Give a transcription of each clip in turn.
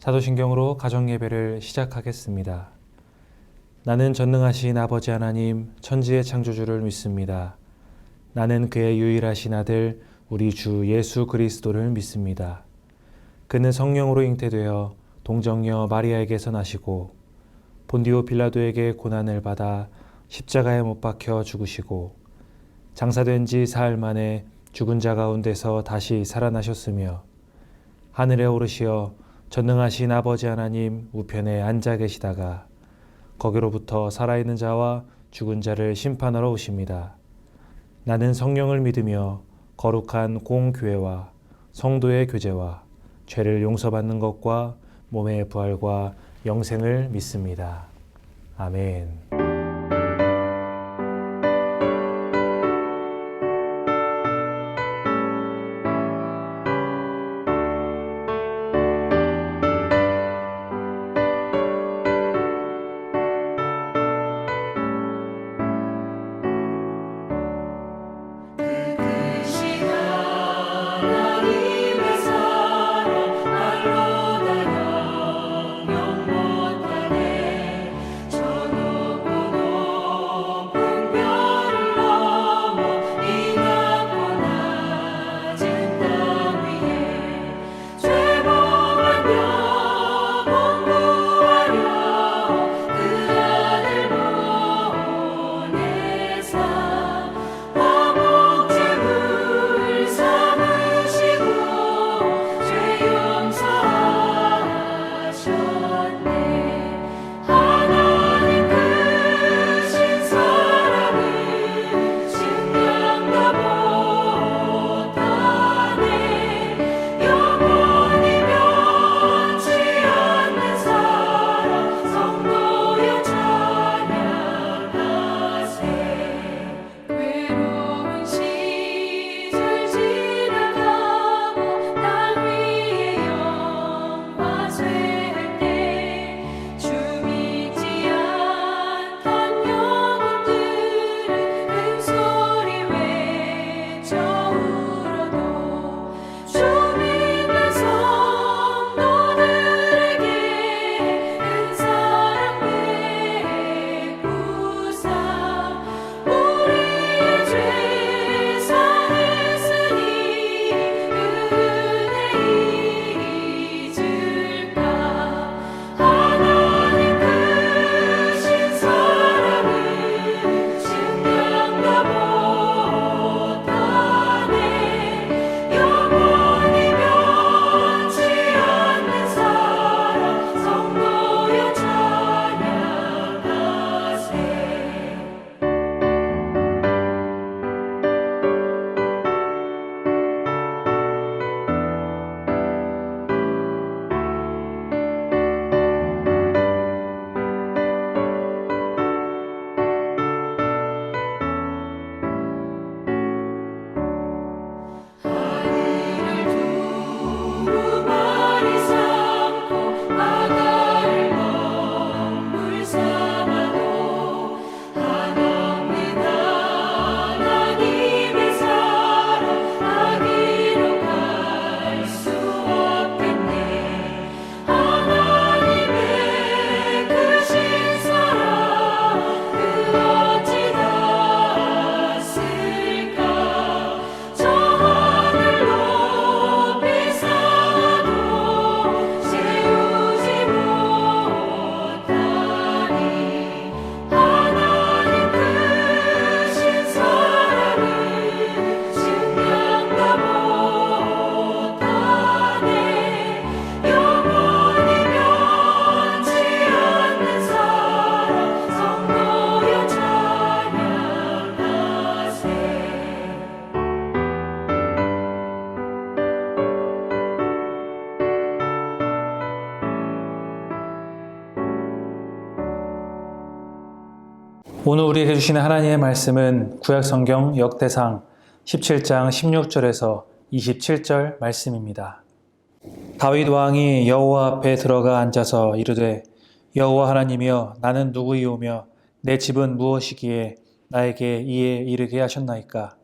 사도신경으로 가정예배를 시작하겠습니다. 나는 전능하신 아버지 하나님 천지의 창조주를 믿습니다. 나는 그의 유일하신 아들 우리 주 예수 그리스도를 믿습니다. 그는 성령으로 잉태되어 동정녀 마리아에게서 나시고 본디오 빌라도에게 고난을 받아 십자가에 못 박혀 죽으시고 장사된 지 사흘 만에 죽은 자 가운데서 다시 살아나셨으며 하늘에 오르시어 전능하신 아버지 하나님 우편에 앉아 계시다가 거기로부터 살아있는 자와 죽은 자를 심판하러 오십니다. 나는 성령을 믿으며 거룩한 공교회와 성도의 교제와 죄를 용서받는 것과 몸의 부활과 영생을 믿습니다. 아멘. 오늘 우리에게 주시는 하나님의 말씀은 구약성경 역대상 17장 16절에서 27절 말씀입니다. 다윗 왕이 여호와 앞에 들어가 앉아서 이르되 여호와 하나님이여 나는 누구이오며 내 집은 무엇이기에 나에게 이에 이르게 하셨나이까.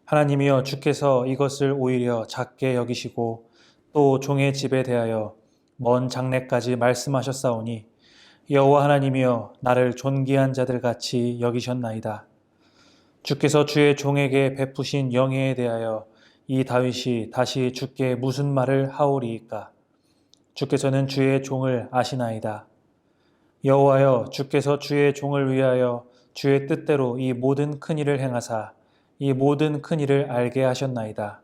하나님이여 주께서 이것을 오히려 작게 여기시고 또 종의 집에 대하여 먼 장래까지 말씀하셨사오니 여호와 하나님이여 나를 존귀한 자들 같이 여기셨나이다. 주께서 주의 종에게 베푸신 영예에 대하여 이 다윗이 다시 주께 무슨 말을 하오리이까? 주께서는 주의 종을 아시나이다. 여호와여 주께서 주의 종을 위하여 주의 뜻대로 이 모든 큰 일을 행하사 이 모든 큰 일을 알게 하셨나이다.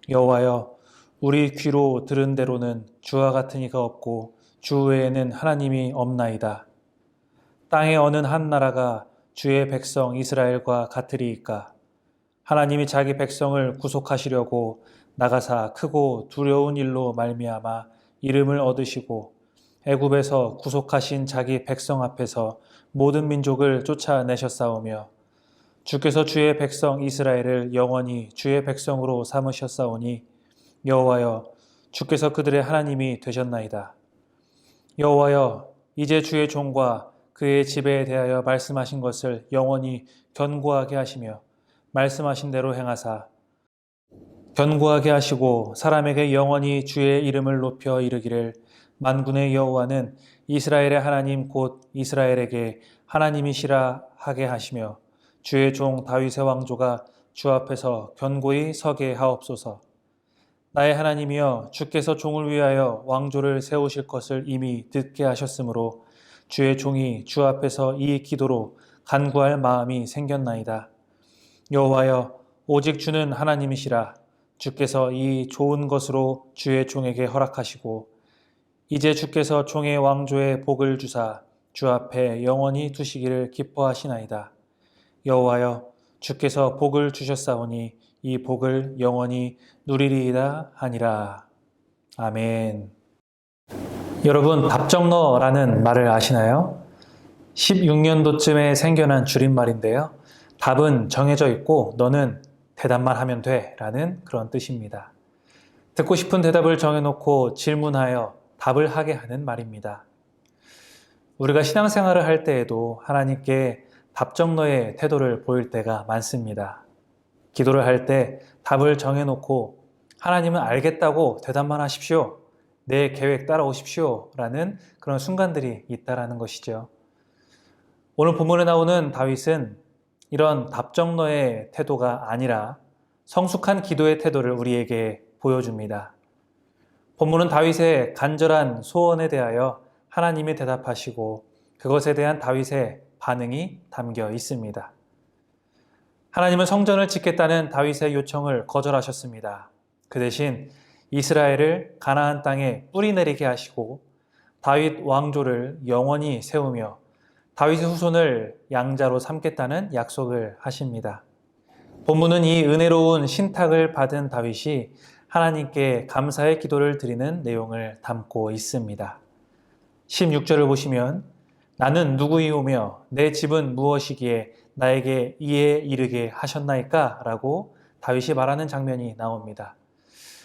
여호와여 우리 귀로 들은 대로는 주와 같은 이가 없고 주 외에는 하나님이 없나이다. 땅의 어느 한 나라가 주의 백성 이스라엘과 같으리이까? 하나님이 자기 백성을 구속하시려고 나가사 크고 두려운 일로 말미암아 이름을 얻으시고 애굽에서 구속하신 자기 백성 앞에서 모든 민족을 쫓아내셨사오며 주께서 주의 백성 이스라엘을 영원히 주의 백성으로 삼으셨사오니 여호와여 주께서 그들의 하나님이 되셨나이다. 여호와여 이제 주의 종과 그의 집에 대하여 말씀하신 것을 영원히 견고하게 하시며 말씀하신 대로 행하사 견고하게 하시고 사람에게 영원히 주의 이름을 높여 이르기를 만군의 여호와는 이스라엘의 하나님 곧 이스라엘에게 하나님이시라 하게 하시며 주의 종 다윗의 왕조가 주 앞에서 견고히 서게 하옵소서. 나의 하나님이여 주께서 종을 위하여 왕조를 세우실 것을 이미 듣게 하셨으므로 주의 종이 주 앞에서 이 기도로 간구할 마음이 생겼나이다. 여호와여 오직 주는 하나님이시라. 주께서 이 좋은 것으로 주의 종에게 허락하시고 이제 주께서 종의 왕조에 복을 주사 주 앞에 영원히 두시기를 기뻐하시나이다. 여호와여 주께서 복을 주셨사오니 이 복을 영원히 누리리이다 하니라. 아멘. 여러분 답정너라는 말을 아시나요? 16년도쯤에 생겨난 줄임말인데요. 답은 정해져 있고 너는 대답만 하면 돼 라는 그런 뜻입니다. 듣고 싶은 대답을 정해놓고 질문하여 답을 하게 하는 말입니다. 우리가 신앙생활을 할 때에도 하나님께 답정너의 태도를 보일 때가 많습니다. 기도를 할 때 답을 정해놓고 하나님은 알겠다고 대답만 하십시오. 내 계획 따라오십시오. 라는 그런 순간들이 있다라는 것이죠. 오늘 본문에 나오는 다윗은 이런 답정너의 태도가 아니라 성숙한 기도의 태도를 우리에게 보여줍니다. 본문은 다윗의 간절한 소원에 대하여 하나님이 대답하시고 그것에 대한 다윗의 반응이 담겨 있습니다. 하나님은 성전을 짓겠다는 다윗의 요청을 거절하셨습니다. 그 대신 이스라엘을 가나안 땅에 뿌리 내리게 하시고 다윗 왕조를 영원히 세우며 다윗의 후손을 양자로 삼겠다는 약속을 하십니다. 본문은 이 은혜로운 신탁을 받은 다윗이 하나님께 감사의 기도를 드리는 내용을 담고 있습니다. 16절을 보시면 나는 누구이오며 내 집은 무엇이기에 나에게 이에 이르게 하셨나이까? 라고 다윗이 말하는 장면이 나옵니다.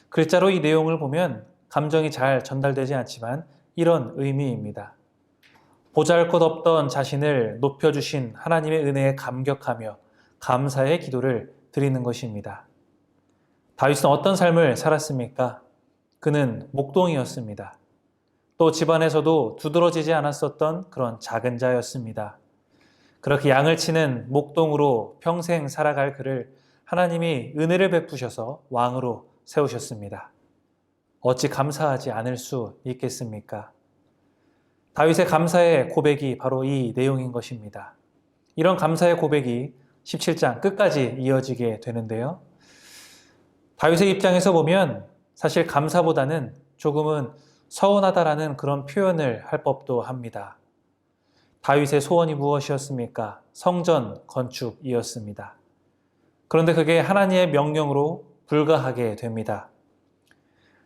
글자로 이 내용을 보면 감정이 잘 전달되지 않지만 이런 의미입니다. 보잘것없던 자신을 높여주신 하나님의 은혜에 감격하며 감사의 기도를 드리는 것입니다. 다윗은 어떤 삶을 살았습니까? 그는 목동이었습니다. 또 집안에서도 두드러지지 않았었던 그런 작은 자였습니다. 그렇게 양을 치는 목동으로 평생 살아갈 그를 하나님이 은혜를 베푸셔서 왕으로 세우셨습니다. 어찌 감사하지 않을 수 있겠습니까? 다윗의 감사의 고백이 바로 이 내용인 것입니다. 이런 감사의 고백이 17장 끝까지 이어지게 되는데요. 다윗의 입장에서 보면 사실 감사보다는 조금은 서운하다라는 그런 표현을 할 법도 합니다. 다윗의 소원이 무엇이었습니까? 성전 건축이었습니다. 그런데 그게 하나님의 명령으로 불가하게 됩니다.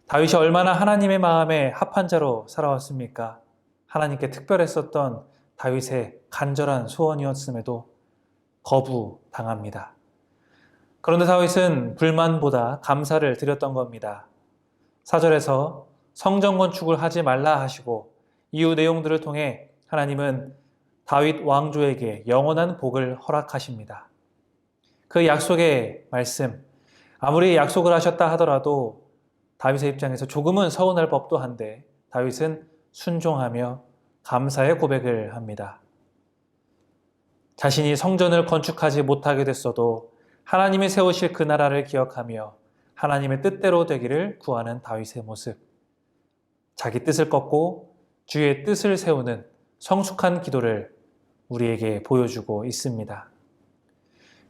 다윗이 얼마나 하나님의 마음에 합한 자로 살아왔습니까? 하나님께 특별했었던 다윗의 간절한 소원이었음에도 거부당합니다. 그런데 다윗은 불만보다 감사를 드렸던 겁니다. 4절에서 성전 건축을 하지 말라 하시고 이후 내용들을 통해 하나님은 다윗 왕조에게 영원한 복을 허락하십니다. 그 약속의 말씀, 아무리 약속을 하셨다 하더라도 다윗의 입장에서 조금은 서운할 법도 한데 다윗은 순종하며 감사의 고백을 합니다. 자신이 성전을 건축하지 못하게 됐어도 하나님이 세우실 그 나라를 기억하며 하나님의 뜻대로 되기를 구하는 다윗의 모습. 자기 뜻을 꺾고 주의 뜻을 세우는 성숙한 기도를 우리에게 보여주고 있습니다.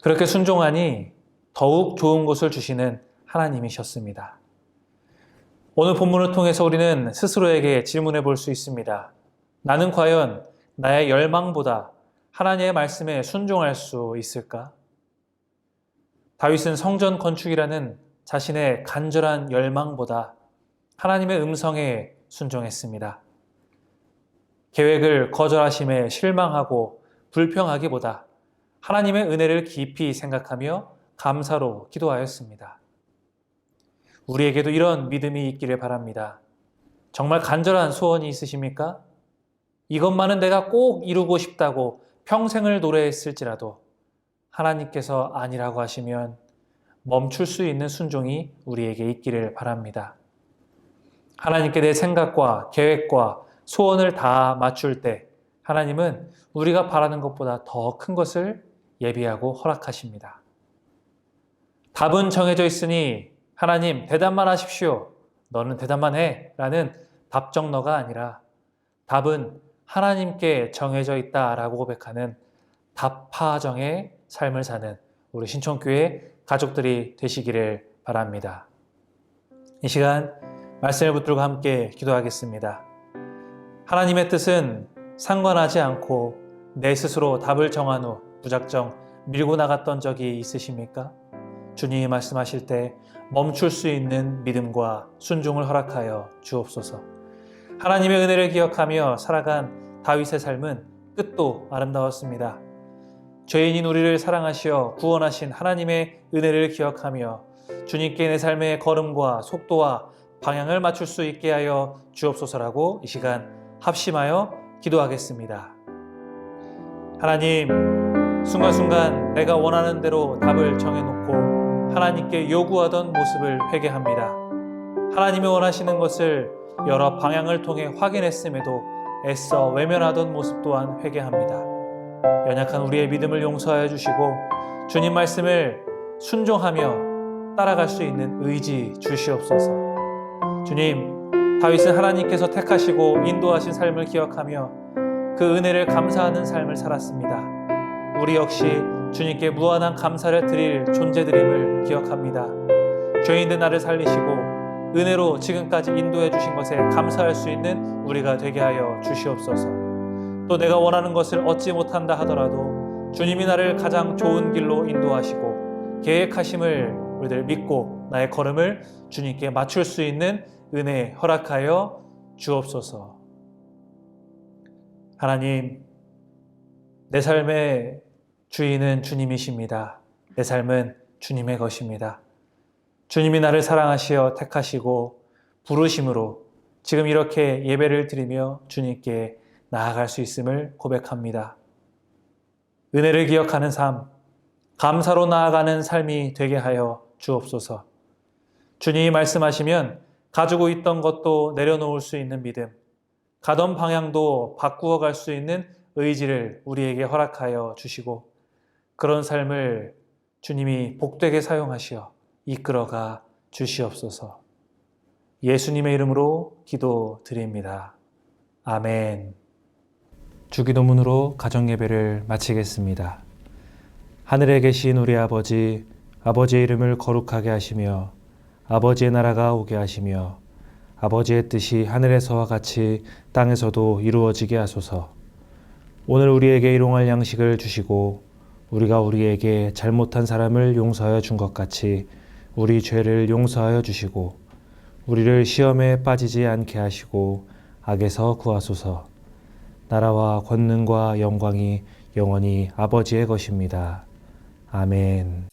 그렇게 순종하니 더욱 좋은 것을 주시는 하나님이셨습니다. 오늘 본문을 통해서 우리는 스스로에게 질문해 볼 수 있습니다. 나는 과연 나의 열망보다 하나님의 말씀에 순종할 수 있을까? 다윗은 성전 건축이라는 자신의 간절한 열망보다 하나님의 음성에 순종했습니다. 계획을 거절하심에 실망하고 불평하기보다 하나님의 은혜를 깊이 생각하며 감사로 기도하였습니다. 우리에게도 이런 믿음이 있기를 바랍니다. 정말 간절한 소원이 있으십니까? 이것만은 내가 꼭 이루고 싶다고 평생을 노래했을지라도 하나님께서 아니라고 하시면 멈출 수 있는 순종이 우리에게 있기를 바랍니다. 하나님께 내 생각과 계획과 소원을 다 맞출 때 하나님은 우리가 바라는 것보다 더 큰 것을 예비하고 허락하십니다. 답은 정해져 있으니 하나님 대답만 하십시오. 너는 대답만 해. 라는 답정너가 아니라 답은 하나님께 정해져 있다라고 고백하는 답하정의 삶을 사는 우리 신촌교회 가족들이 되시기를 바랍니다. 이 시간 말씀을 붙들고 함께 기도하겠습니다. 하나님의 뜻은 상관하지 않고 내 스스로 답을 정한 후 무작정 밀고 나갔던 적이 있으십니까? 주님이 말씀하실 때 멈출 수 있는 믿음과 순종을 허락하여 주옵소서. 하나님의 은혜를 기억하며 살아간 다윗의 삶은 끝도 아름다웠습니다. 죄인인 우리를 사랑하시어 구원하신 하나님의 은혜를 기억하며 주님께 내 삶의 걸음과 속도와 방향을 맞출 수 있게 하여 주옵소서라고 이 시간 합심하여 기도하겠습니다. 하나님, 순간순간 내가 원하는 대로 답을 정해놓고 하나님께 요구하던 모습을 회개합니다. 하나님이 원하시는 것을 여러 방향을 통해 확인했음에도 애써 외면하던 모습 또한 회개합니다. 연약한 우리의 믿음을 용서하여 주시고 주님 말씀을 순종하며 따라갈 수 있는 의지 주시옵소서. 주님, 다윗은 하나님께서 택하시고 인도하신 삶을 기억하며 그 은혜를 감사하는 삶을 살았습니다. 우리 역시 주님께 무한한 감사를 드릴 존재들임을 기억합니다. 죄인된 나를 살리시고 은혜로 지금까지 인도해 주신 것에 감사할 수 있는 우리가 되게 하여 주시옵소서. 또 내가 원하는 것을 얻지 못한다 하더라도 주님이 나를 가장 좋은 길로 인도하시고 계획하심을 우리들 믿고 나의 걸음을 주님께 맞출 수 있는 은혜 허락하여 주옵소서. 하나님, 내 삶의 주인은 주님이십니다. 내 삶은 주님의 것입니다. 주님이 나를 사랑하시어 택하시고 부르심으로 지금 이렇게 예배를 드리며 주님께 나아갈 수 있음을 고백합니다. 은혜를 기억하는 삶, 감사로 나아가는 삶이 되게 하여 주옵소서. 주님이 말씀하시면 가지고 있던 것도 내려놓을 수 있는 믿음, 가던 방향도 바꾸어 갈 수 있는 의지를 우리에게 허락하여 주시고 그런 삶을 주님이 복되게 사용하시어 이끌어가 주시옵소서. 예수님의 이름으로 기도드립니다. 아멘. 주기도문으로 가정예배를 마치겠습니다. 하늘에 계신 우리 아버지, 아버지의 이름을 거룩하게 하시며 아버지의 나라가 오게 하시며 아버지의 뜻이 하늘에서와 같이 땅에서도 이루어지게 하소서. 오늘 우리에게 일용할 양식을 주시고 우리가 우리에게 잘못한 사람을 용서하여 준 것 같이 우리 죄를 용서하여 주시고 우리를 시험에 빠지지 않게 하시고 악에서 구하소서. 나라와 권능과 영광이 영원히 아버지의 것입니다. 아멘.